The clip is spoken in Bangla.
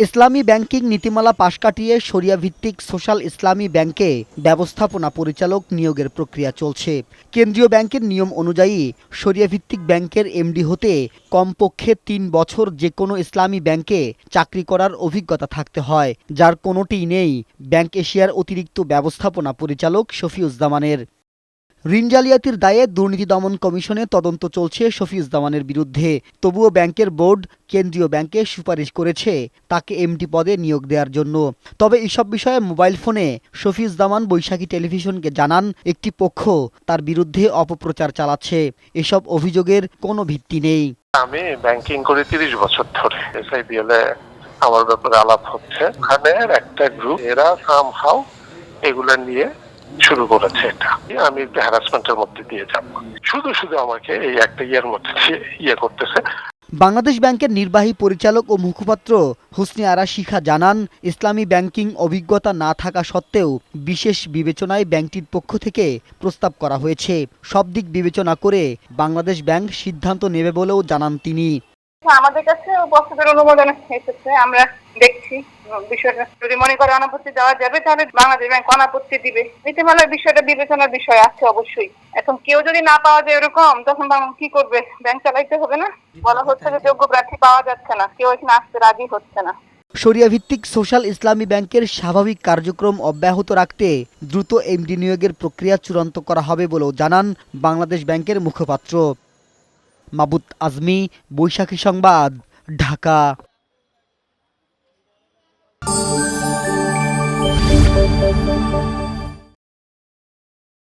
ইসলামী ব্যাংকিং নীতিমালা পাশ কাটিয়ে শরিয়া ভিত্তিক সোশ্যাল ইসলামী ব্যাংকে ব্যবস্থাপনা পরিচালক নিয়োগের প্রক্রিয়া চলছে। কেন্দ্রীয় ব্যাংকের নিয়ম অনুযায়ী শরিয়া ভিত্তিক ব্যাংকের এমডি হতে কমপক্ষে ৩ বছর যে কোনো ইসলামী ব্যাংকে চাকরি করার অভিজ্ঞতা থাকতে হয়, যার কোনোটিই নেই ব্যাংক এশিয়ার অতিরিক্ত ব্যবস্থাপনা পরিচালক শফিউজ্জামানের। ঋণ জালিয়াতির দায়ে দুর্নীতি দমন কমিশনে তদন্ত চলছে শফিউজ্জামানের বিরুদ্ধে। তবুও ব্যাংকের বোর্ড কেন্দ্রীয় ব্যাংকে সুপারিশ করেছে তাকে এমডি পদে নিয়োগ দেওয়ার জন্য। তবে এসব বিষয়ে মোবাইল ফোনে শফিউজ্জামান বৈশাখী টেলিভিশনকে জানান একটি পক্ষ তার বিরুদ্ধে অপপ্রচার চালাচ্ছে। এসব অভিযোগের কোনো ভিত্তি নেই। আমি ব্যাংকিং করে 30 বছর ধরে এসআইবিএল এ আমার ব্যাপারে আলাপ হচ্ছে। ওখানে একটা গ্রুপ এরা সামহাউ এগুলা নিয়ে শুরু করেছে। এটা আমি একটা হ্যারাসমেন্টের মধ্যে দিয়ে যাব। শুধু আমাকে এই একটা ইয়ার মধ্যে করতেছে। বাংলাদেশ ব্যাংকের নির্বাহী পরিচালক ও মুখপাত্র হুসনি আরা শিখা জানান, ইসলামী ব্যাংকিং অভিজ্ঞতা না থাকা সত্ত্বেও বিশেষ বিবেচনায় ব্যাংকটির পক্ষ থেকে প্রস্তাব করা হয়েছে। সব দিক বিবেচনা করে বাংলাদেশ ব্যাংক সিদ্ধান্ত নেবে বলেও জানান তিনি। আমাদের কাছে প্রস্তাবের অনুমোদন এসেছে, আমরা দেখছি বিষয়টা। যদি মনে করে অনাপত্তি দেওয়া যাবে তাহলে বাংলাদেশ ব্যাংক অনাপত্তি দিবে। নীতিমালার বিষয়টা বিবেচনার বিষয় আছে অবশ্যই। এখন কেউ যদি না পাওয়া যায় এরকম, তখন কি করবে? ব্যাংক চালাইতে হবে না। বলা হচ্ছে যে যোগ্য প্রার্থী পাওয়া যাচ্ছে না, কেউ এখানে আসতে রাজি হচ্ছে না। শরিয়া ভিত্তিক সোশ্যাল ইসলামী ব্যাংকের স্বাভাবিক কার্যক্রম অব্যাহত রাখতে দ্রুত এমডি নিয়োগের প্রক্রিয়া চূড়ান্ত করা হবে বলেও জানান বাংলাদেশ ব্যাংকের মুখপাত্র। মাবুত আজমি, বৈশাখী সংবাদ, ঢাকা।